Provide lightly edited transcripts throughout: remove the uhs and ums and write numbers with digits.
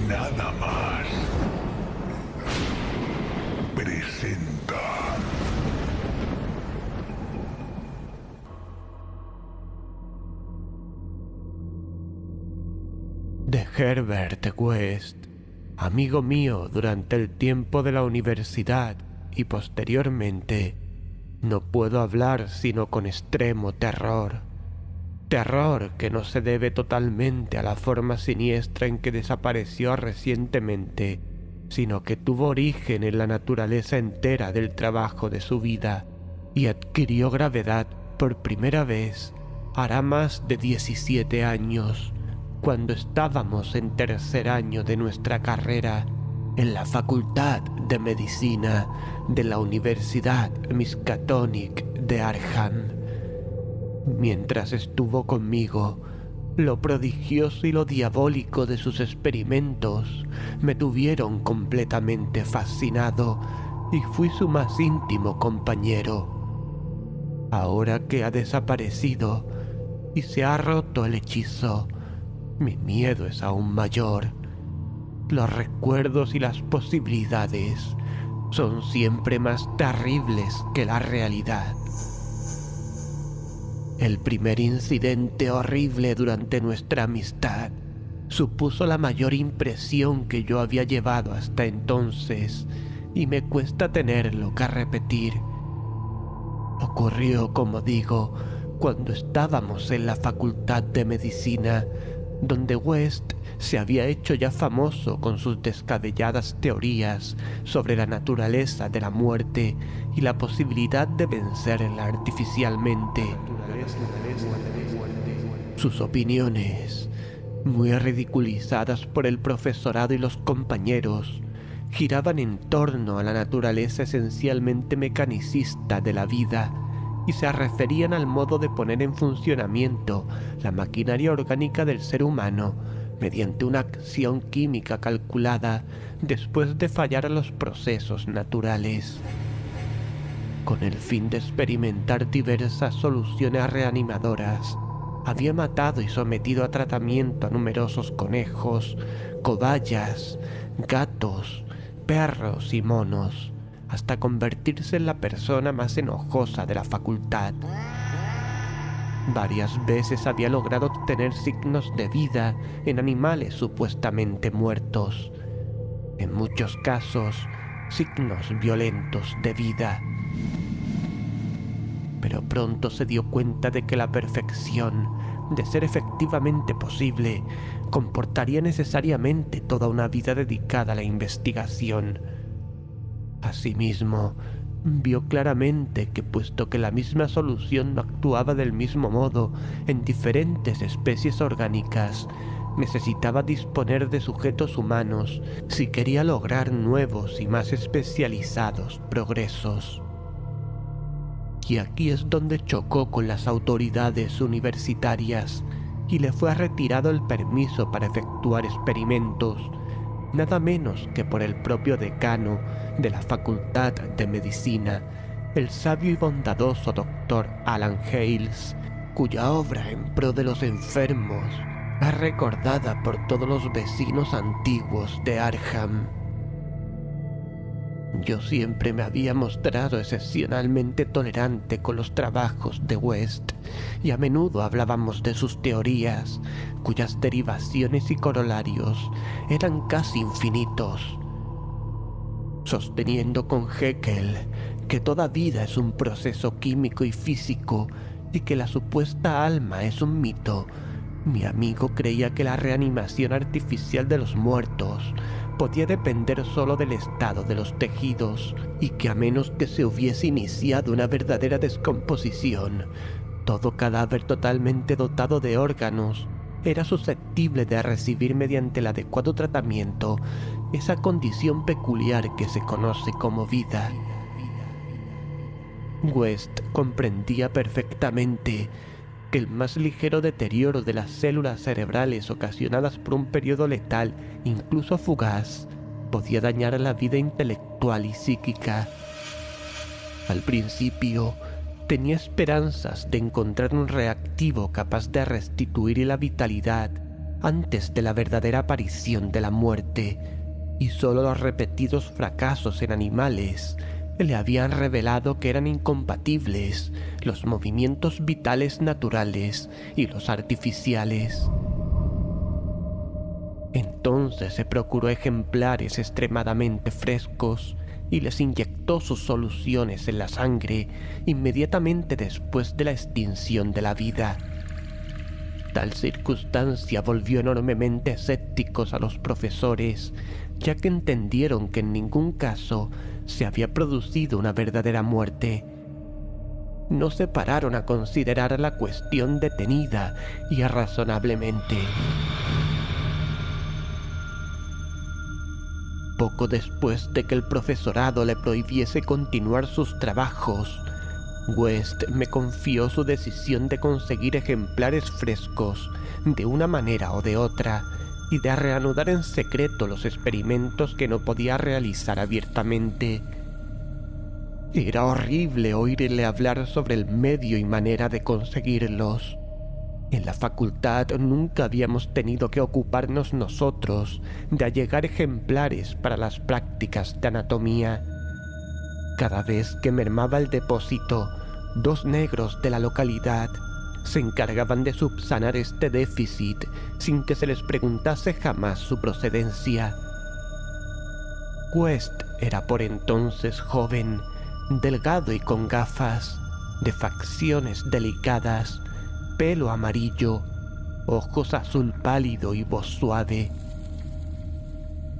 nada más. Presenta. De Herbert West, amigo mío durante el tiempo de la universidad y posteriormente, no puedo hablar sino con extremo terror. Terror que no se debe totalmente a la forma siniestra en que desapareció recientemente, sino que tuvo origen en la naturaleza entera del trabajo de su vida y adquirió gravedad por primera vez hará más de 17 años, cuando estábamos en tercer año de nuestra carrera en la Facultad de Medicina de la Universidad Miskatonic de Arkham. Mientras estuvo conmigo, lo prodigioso y lo diabólico de sus experimentos me tuvieron completamente fascinado y fui su más íntimo compañero. Ahora que ha desaparecido y se ha roto el hechizo, mi miedo es aún mayor. Los recuerdos y las posibilidades son siempre más terribles que la realidad. El primer incidente horrible durante nuestra amistad supuso la mayor impresión que yo había llevado hasta entonces y me cuesta tenerlo que repetir. Ocurrió, como digo, cuando estábamos en la Facultad de Medicina, donde West se había hecho ya famoso con sus descabelladas teorías sobre la naturaleza de la muerte y la posibilidad de vencerla artificialmente. Sus opiniones, muy ridiculizadas por el profesorado y los compañeros, giraban en torno a la naturaleza esencialmente mecanicista de la vida y se referían al modo de poner en funcionamiento la maquinaria orgánica del ser humano mediante una acción química calculada después de fallar a los procesos naturales, con el fin de experimentar diversas soluciones reanimadoras. Había matado y sometido a tratamiento a numerosos conejos, cobayas, gatos, perros y monos, hasta convertirse en la persona más enojosa de la facultad. Varias veces había logrado obtener signos de vida en animales supuestamente muertos. En muchos casos, signos violentos de vida. Pero pronto se dio cuenta de que la perfección, de ser efectivamente posible, comportaría necesariamente toda una vida dedicada a la investigación. Asimismo, vio claramente que puesto que la misma solución no actuaba del mismo modo en diferentes especies orgánicas, necesitaba disponer de sujetos humanos si quería lograr nuevos y más especializados progresos. Y aquí es donde chocó con las autoridades universitarias y le fue retirado el permiso para efectuar experimentos, nada menos que por el propio decano de la Facultad de Medicina, el sabio y bondadoso Dr. Alan Hales, cuya obra en pro de los enfermos es recordada por todos los vecinos antiguos de Arkham. Yo siempre me había mostrado excepcionalmente tolerante con los trabajos de West y a menudo hablábamos de sus teorías, cuyas derivaciones y corolarios eran casi infinitos, sosteniendo con Haeckel que toda vida es un proceso químico y físico y que la supuesta alma es un mito. Mi amigo creía que la reanimación artificial de los muertos podía depender solo del estado de los tejidos y que a menos que se hubiese iniciado una verdadera descomposición, todo cadáver totalmente dotado de órganos era susceptible de recibir mediante el adecuado tratamiento esa condición peculiar que se conoce como vida. West comprendía perfectamente que el más ligero deterioro de las células cerebrales ocasionadas por un periodo letal, incluso fugaz, podía dañar la vida intelectual y psíquica. Al principio, tenía esperanzas de encontrar un reactivo capaz de restituir la vitalidad antes de la verdadera aparición de la muerte, y solo los repetidos fracasos en animales le habían revelado que eran incompatibles los movimientos vitales naturales y los artificiales. Entonces se procuró ejemplares extremadamente frescos y les inyectó sus soluciones en la sangre inmediatamente después de la extinción de la vida. Tal circunstancia volvió enormemente escépticos a los profesores, ya que entendieron que en ningún caso se había producido una verdadera muerte. No se pararon a considerar la cuestión detenida y razonablemente. Poco después de que el profesorado le prohibiese continuar sus trabajos, West me confió su decisión de conseguir ejemplares frescos de una manera o de otra y de reanudar en secreto los experimentos que no podía realizar abiertamente. Era horrible oírle hablar sobre el medio y manera de conseguirlos. En la facultad nunca habíamos tenido que ocuparnos nosotros de allegar ejemplares para las prácticas de anatomía. Cada vez que mermaba el depósito, 2 negros de la localidad se encargaban de subsanar este déficit sin que se les preguntase jamás su procedencia. West era por entonces joven, delgado y con gafas, de facciones delicadas, pelo amarillo, ojos azul pálido y voz suave.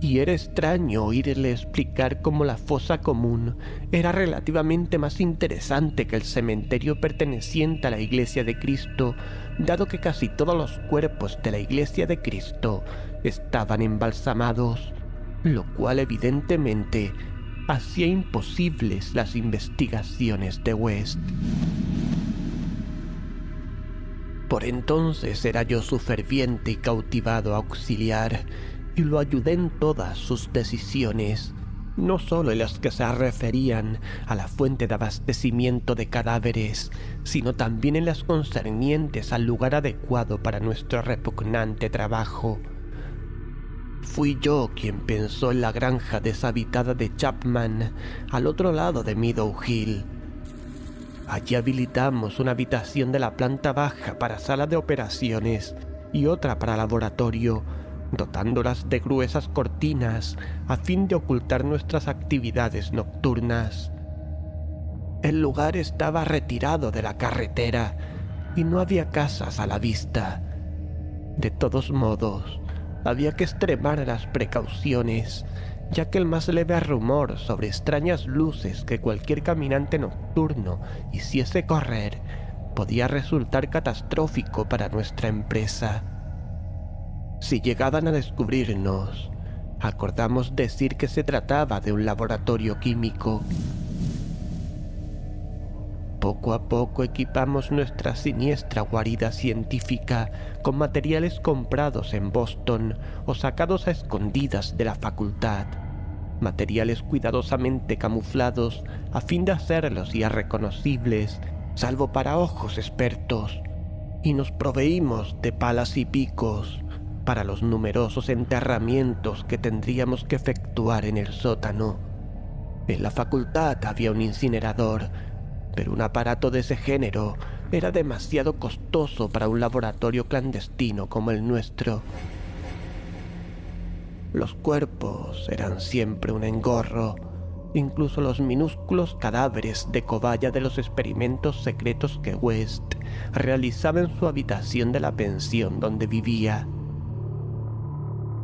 Y era extraño oírle explicar cómo la fosa común era relativamente más interesante que el cementerio perteneciente a la Iglesia de Cristo, dado que casi todos los cuerpos de la Iglesia de Cristo estaban embalsamados, lo cual evidentemente hacía imposibles las investigaciones de West. Por entonces era yo su ferviente y cautivado auxiliar, y lo ayudé en todas sus decisiones, no solo en las que se referían a la fuente de abastecimiento de cadáveres, sino también en las concernientes al lugar adecuado para nuestro repugnante trabajo. Fui yo quien pensó en la granja deshabitada de Chapman, al otro lado de Meadow Hill. Allí habilitamos una habitación de la planta baja para sala de operaciones y otra para laboratorio, dotándolas de gruesas cortinas a fin de ocultar nuestras actividades nocturnas. El lugar estaba retirado de la carretera y no había casas a la vista. De todos modos, había que extremar las precauciones, ya que el más leve rumor sobre extrañas luces que cualquier caminante nocturno hiciese correr podía resultar catastrófico para nuestra empresa. Si llegaban a descubrirnos, acordamos decir que se trataba de un laboratorio químico. Poco a poco equipamos nuestra siniestra guarida científica con materiales comprados en Boston o sacados a escondidas de la facultad, materiales cuidadosamente camuflados a fin de hacerlos irreconocibles, salvo para ojos expertos, y nos proveímos de palas y picos para los numerosos enterramientos que tendríamos que efectuar en el sótano. En la facultad había un incinerador, pero un aparato de ese género era demasiado costoso para un laboratorio clandestino como el nuestro. Los cuerpos eran siempre un engorro, incluso los minúsculos cadáveres de cobaya de los experimentos secretos que West realizaba en su habitación de la pensión donde vivía.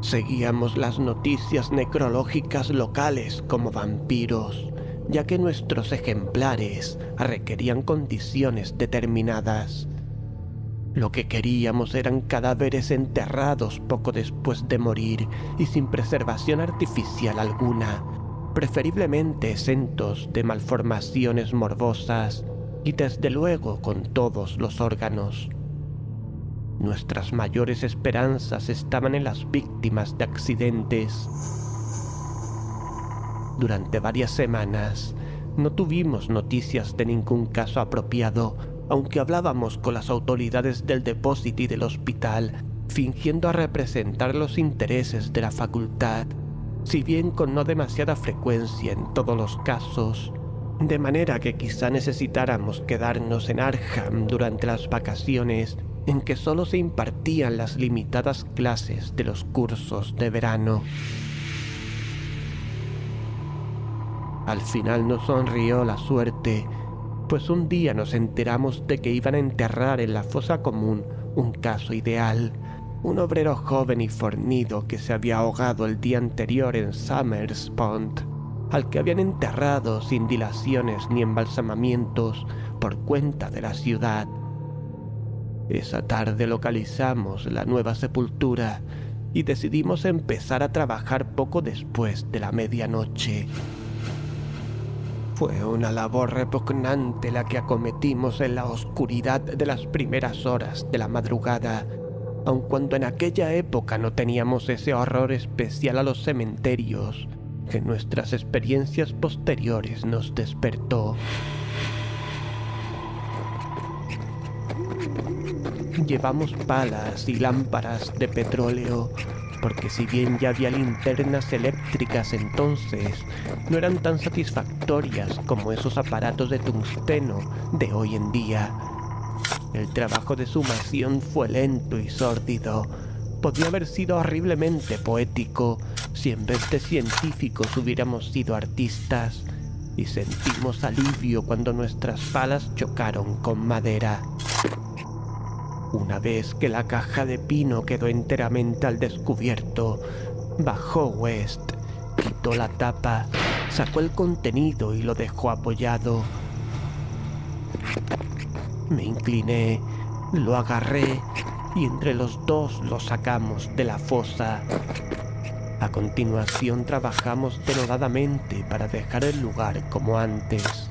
Seguíamos las noticias necrológicas locales como vampiros, ya que nuestros ejemplares requerían condiciones determinadas. Lo que queríamos eran cadáveres enterrados poco después de morir y sin preservación artificial alguna, preferiblemente exentos de malformaciones morbosas y desde luego con todos los órganos. Nuestras mayores esperanzas estaban en las víctimas de accidentes. Durante varias semanas no tuvimos noticias de ningún caso apropiado, aunque hablábamos con las autoridades del depósito y del hospital fingiendo representar los intereses de la facultad, si bien con no demasiada frecuencia en todos los casos, de manera que quizá necesitáramos quedarnos en Arkham durante las vacaciones en que solo se impartían las limitadas clases de los cursos de verano. Al final nos sonrió la suerte, pues un día nos enteramos de que iban a enterrar en la fosa común un caso ideal, un obrero joven y fornido que se había ahogado el día anterior en Summers Pond, al que habían enterrado sin dilaciones ni embalsamamientos por cuenta de la ciudad. Esa tarde localizamos la nueva sepultura y decidimos empezar a trabajar poco después de la medianoche. Fue una labor repugnante la que acometimos en la oscuridad de las primeras horas de la madrugada, aun cuando en aquella época no teníamos ese horror especial a los cementerios que nuestras experiencias posteriores nos despertó. Llevamos palas y lámparas de petróleo, porque si bien ya había linternas eléctricas entonces, no eran tan satisfactorias como esos aparatos de tungsteno de hoy en día. El trabajo de sumación fue lento y sórdido. Podía haber sido horriblemente poético si en vez de científicos hubiéramos sido artistas, y sentimos alivio cuando nuestras palas chocaron con madera. Una vez que la caja de pino quedó enteramente al descubierto, bajó West, quitó la tapa, sacó el contenido y lo dejó apoyado. Me incliné, lo agarré y entre los dos lo sacamos de la fosa. A continuación trabajamos denodadamente para dejar el lugar como antes.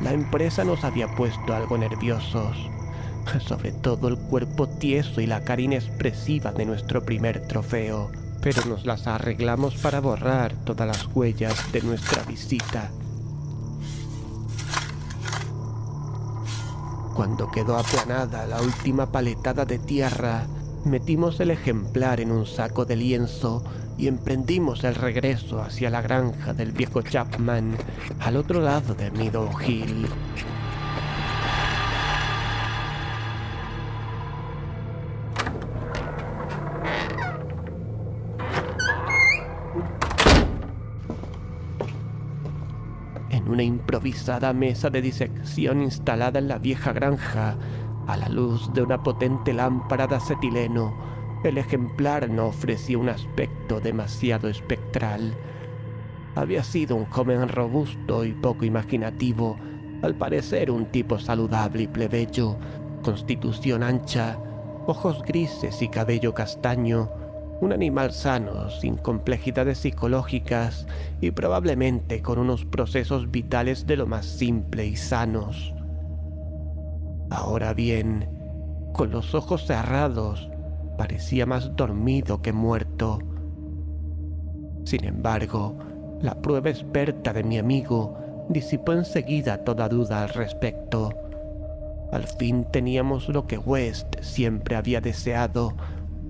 La empresa nos había puesto algo nerviosos, sobre todo el cuerpo tieso y la cara inexpresiva de nuestro primer trofeo, pero nos las arreglamos para borrar todas las huellas de nuestra visita. Cuando quedó aplanada la última paletada de tierra, metimos el ejemplar en un saco de lienzo y emprendimos el regreso hacia la granja del viejo Chapman, al otro lado de Meadow Hill. En una improvisada mesa de disección instalada en la vieja granja, a la luz de una potente lámpara de acetileno, el ejemplar no ofrecía un aspecto demasiado espectral. Había sido un joven robusto y poco imaginativo, al parecer un tipo saludable y plebeyo, constitución ancha, ojos grises y cabello castaño, un animal sano, sin complejidades psicológicas y probablemente con unos procesos vitales de lo más simple y sanos. Ahora bien, con los ojos cerrados, parecía más dormido que muerto. Sin embargo, la prueba experta de mi amigo disipó enseguida toda duda al respecto. Al fin teníamos lo que West siempre había deseado,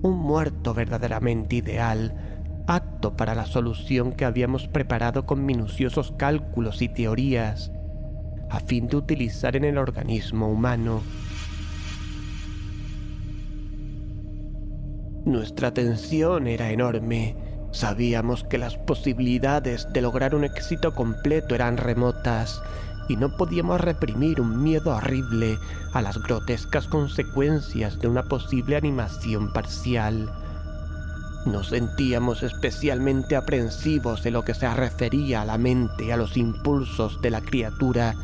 un muerto verdaderamente ideal, apto para la solución que habíamos preparado con minuciosos cálculos y teorías, a fin de utilizar en el organismo humano. Nuestra tensión era enorme. Sabíamos que las posibilidades de lograr un éxito completo eran remotas y no podíamos reprimir un miedo horrible a las grotescas consecuencias de una posible animación parcial. Nos sentíamos especialmente aprensivos en lo que se refería a la mente y a los impulsos de la criatura,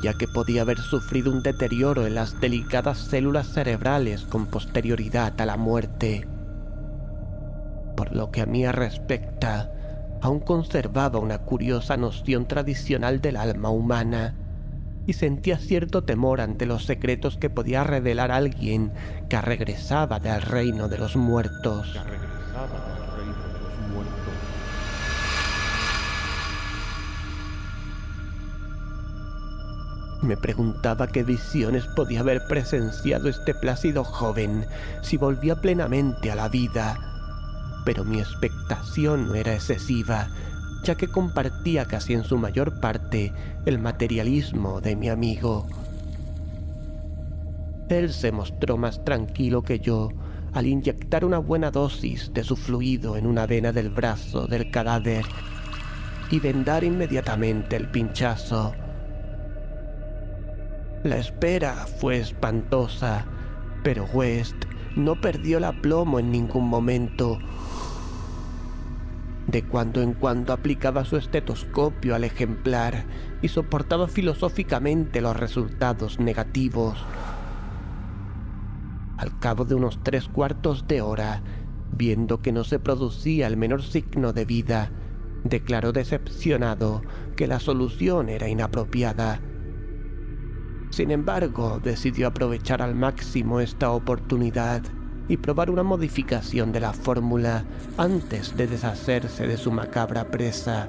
ya que podía haber sufrido un deterioro en las delicadas células cerebrales con posterioridad a la muerte. Por lo que a mí respecta, aún conservaba una curiosa noción tradicional del alma humana y sentía cierto temor ante los secretos que podía revelar alguien que regresaba del reino de los muertos. Me preguntaba qué visiones podía haber presenciado este plácido joven si volvía plenamente a la vida, pero mi expectación no era excesiva, ya que compartía casi en su mayor parte el materialismo de mi amigo. Él se mostró más tranquilo que yo al inyectar una buena dosis de su fluido en una vena del brazo del cadáver y vendar inmediatamente el pinchazo. La espera fue espantosa, pero West no perdió el aplomo en ningún momento. De cuando en cuando aplicaba su estetoscopio al ejemplar y soportaba filosóficamente los resultados negativos. Al cabo de unos 3/4 de hora, viendo que no se producía el menor signo de vida, declaró decepcionado que la solución era inapropiada. Sin embargo, decidió aprovechar al máximo esta oportunidad y probar una modificación de la fórmula antes de deshacerse de su macabra presa.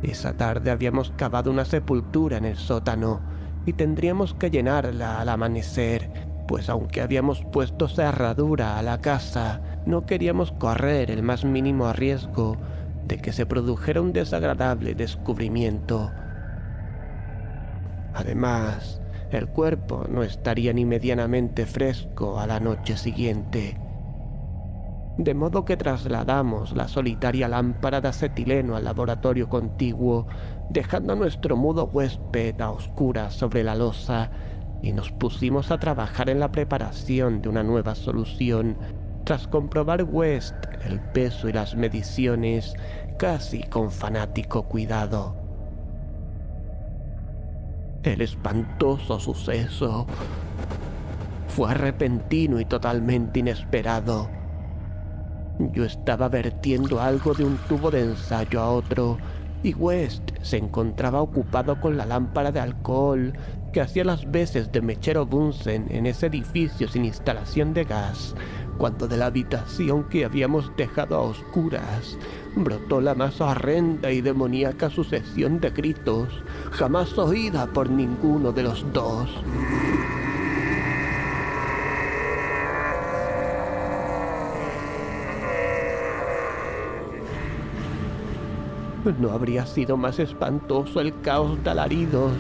Esa tarde habíamos cavado una sepultura en el sótano y tendríamos que llenarla al amanecer, pues aunque habíamos puesto cerradura a la casa, no queríamos correr el más mínimo riesgo de que se produjera un desagradable descubrimiento. Además, el cuerpo no estaría ni medianamente fresco a la noche siguiente. De modo que trasladamos la solitaria lámpara de acetileno al laboratorio contiguo, dejando a nuestro mudo huésped a oscuras sobre la losa, y nos pusimos a trabajar en la preparación de una nueva solución, tras comprobar West el peso y las mediciones casi con fanático cuidado. El espantoso suceso fue repentino y totalmente inesperado. Yo estaba vertiendo algo de un tubo de ensayo a otro, y West se encontraba ocupado con la lámpara de alcohol que hacía las veces de mechero Bunsen en ese edificio sin instalación de gas, cuando de la habitación que habíamos dejado a oscuras brotó la más horrenda y demoníaca sucesión de gritos, jamás oída por ninguno de los dos. No habría sido más espantoso el caos de alaridos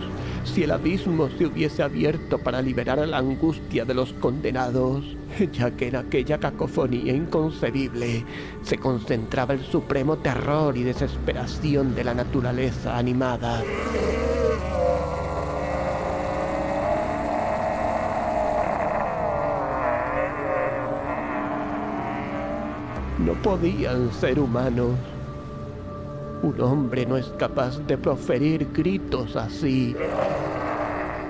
si el abismo se hubiese abierto para liberar a la angustia de los condenados, ya que en aquella cacofonía inconcebible se concentraba el supremo terror y desesperación de la naturaleza animada. No podían ser humanos. Un hombre no es capaz de proferir gritos así.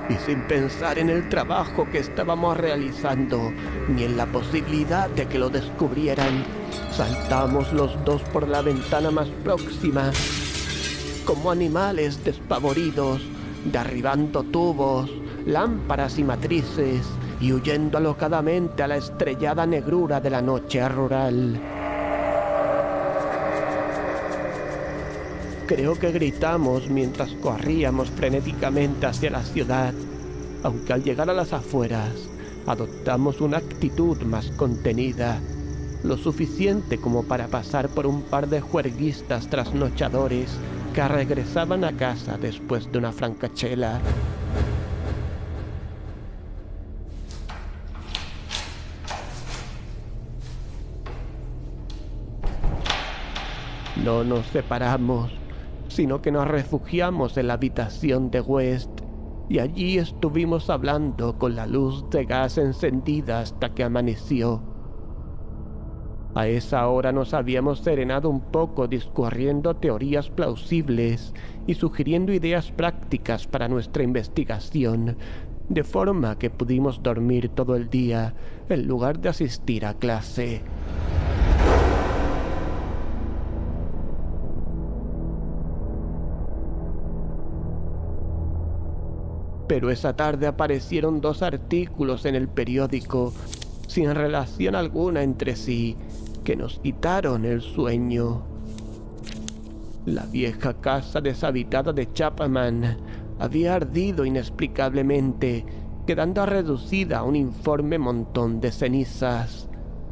Y sin pensar en el trabajo que estábamos realizando, ni en la posibilidad de que lo descubrieran, saltamos los dos por la ventana más próxima, como animales despavoridos, derribando tubos, lámparas y matrices, y huyendo alocadamente a la estrellada negrura de la noche rural. Creo que gritamos mientras corríamos frenéticamente hacia la ciudad, aunque al llegar a las afueras adoptamos una actitud más contenida, lo suficiente como para pasar por un par de juerguistas trasnochadores que regresaban a casa después de una francachela. No nos separamos, sino que nos refugiamos en la habitación de West, y allí estuvimos hablando con la luz de gas encendida hasta que amaneció. A esa hora nos habíamos serenado un poco discurriendo teorías plausibles y sugiriendo ideas prácticas para nuestra investigación, de forma que pudimos dormir todo el día en lugar de asistir a clase. Pero esa tarde aparecieron 2 artículos en el periódico, sin relación alguna entre sí, que nos quitaron el sueño. La vieja casa deshabitada de Chapman había ardido inexplicablemente, quedando reducida a un informe montón de cenizas.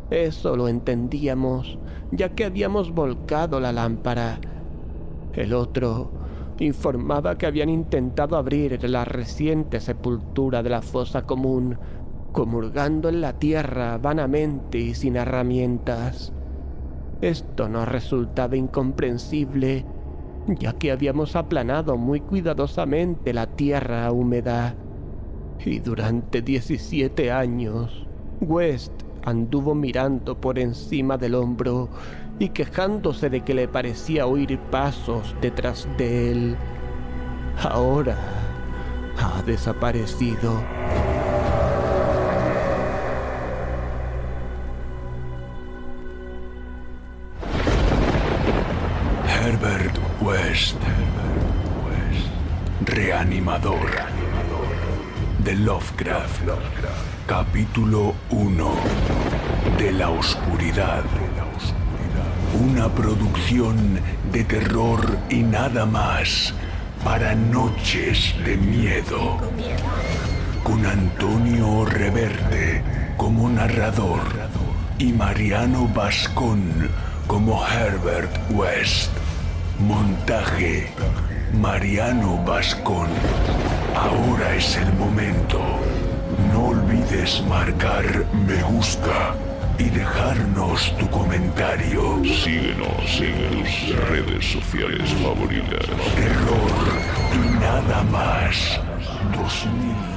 Eso lo entendíamos, ya que habíamos volcado la lámpara. El otro informaba que habían intentado abrir la reciente sepultura de la fosa común, comulgando en la tierra vanamente y sin herramientas. Esto nos resultaba incomprensible, ya que habíamos aplanado muy cuidadosamente la tierra húmeda. Y durante 17 años, West anduvo mirando por encima del hombro y quejándose de que le parecía oír pasos detrás de él. Ahora ha desaparecido. Herbert West, reanimador de Lovecraft. Capítulo 1 de la oscuridad. Una producción de terror y nada más para noches de miedo. Con Antonio Reverte como narrador y Mariano Bascón como Herbert West. Montaje: Mariano Bascón. Ahora es el momento. No olvides marcar me gusta y dejarnos tu comentario. Síguenos en tus redes sociales favoritas. Terror y nada más. 2000.